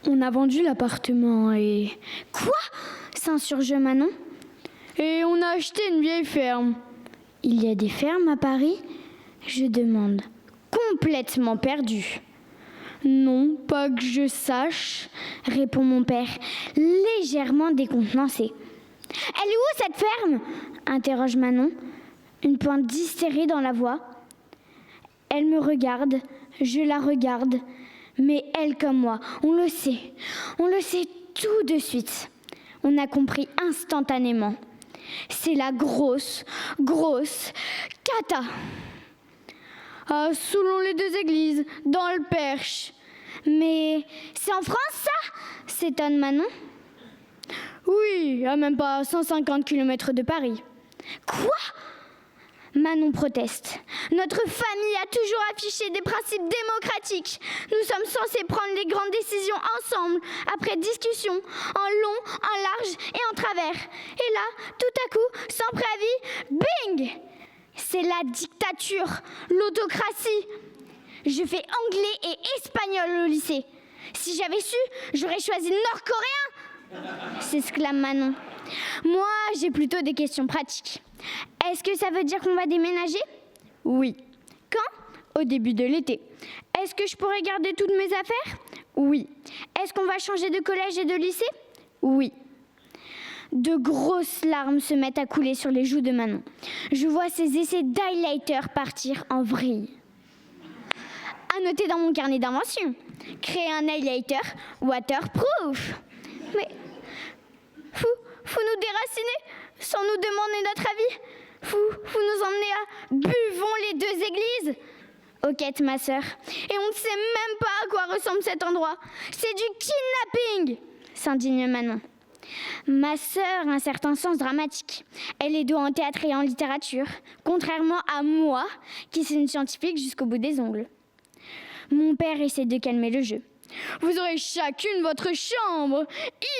On a vendu l'appartement et... Quoi ? S'insurge Manon. Et on a acheté une vieille ferme. Il y a des fermes à Paris ? Je demande, complètement perdue. Non, pas que je sache, répond mon père, légèrement décontenancé. Elle est où cette ferme ? Interroge Manon, une pointe d'hystérie dans la voix. Elle me regarde, je la regarde, mais elle comme moi, on le sait tout de suite. On a compris instantanément. C'est la grosse cata. Ah, selon les deux églises, dans le Perche. Mais c'est en France, ça ? S'étonne Manon. Oui, à même pas 150 km de Paris. Quoi ? Manon proteste. Notre famille a toujours affiché des principes démocratiques. Nous sommes censés prendre les grandes décisions ensemble, après discussion, en long, en large et en travers. Et là, tout à coup, sans préavis, bing ! C'est la dictature, l'autocratie. Je fais anglais et espagnol au lycée. Si j'avais su, j'aurais choisi le nord-coréen, s'exclame Manon. Moi, j'ai plutôt des questions pratiques. Est-ce que ça veut dire qu'on va déménager ? Oui. Quand ? Au début de l'été. Est-ce que je pourrais garder toutes mes affaires ? Oui. Est-ce qu'on va changer de collège et de lycée ? Oui. De grosses larmes se mettent à couler sur les joues de Manon. Je vois ses essais d'highlighter partir en vrille. À noter dans mon carnet d'invention. Créer un highlighter waterproof. Mais faut nous déraciner sans nous demander notre avis. Faut nous emmener à Buvons les deux églises. Hoquette ma sœur. Et on ne sait même pas à quoi ressemble cet endroit. C'est du kidnapping, s'indigne Manon. Ma sœur a un certain sens dramatique. Elle est douée en théâtre et en littérature, contrairement à moi, qui suis une scientifique jusqu'au bout des ongles. Mon père essaie de calmer le jeu. Vous aurez chacune votre chambre,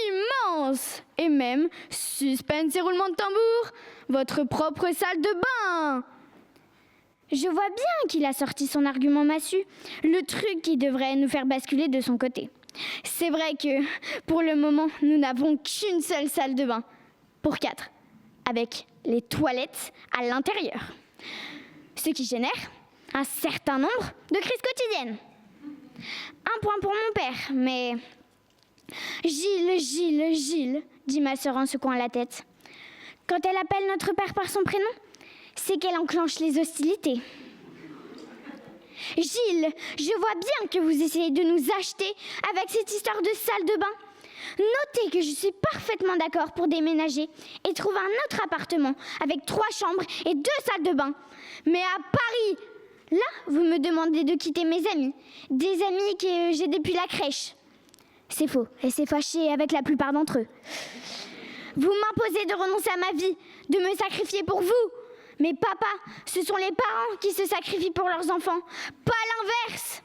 immense, et même, suspense et roulement de tambour, votre propre salle de bain. Je vois bien qu'il a sorti son argument massu, le truc qui devrait nous faire basculer de son côté. C'est vrai que, pour le moment, nous n'avons qu'une seule salle de bain, pour 4, avec les toilettes à l'intérieur. Ce qui génère un certain nombre de crises quotidiennes. Un point pour mon père, mais... Gilles, dit ma sœur en secouant la tête. Quand elle appelle notre père par son prénom, c'est qu'elle enclenche les hostilités. Gilles, je vois bien que vous essayez de nous acheter avec cette histoire de salle de bain. Notez que je suis parfaitement d'accord pour déménager et trouver un autre appartement avec 3 chambres et 2 salles de bain. Mais à Paris, là, vous me demandez de quitter mes amis, des amis que j'ai depuis la crèche. C'est faux, elle s'est fâchée avec la plupart d'entre eux. Vous m'imposez de renoncer à ma vie, de me sacrifier pour vous. Mais papa, ce sont les parents qui se sacrifient pour leurs enfants, pas l'inverse.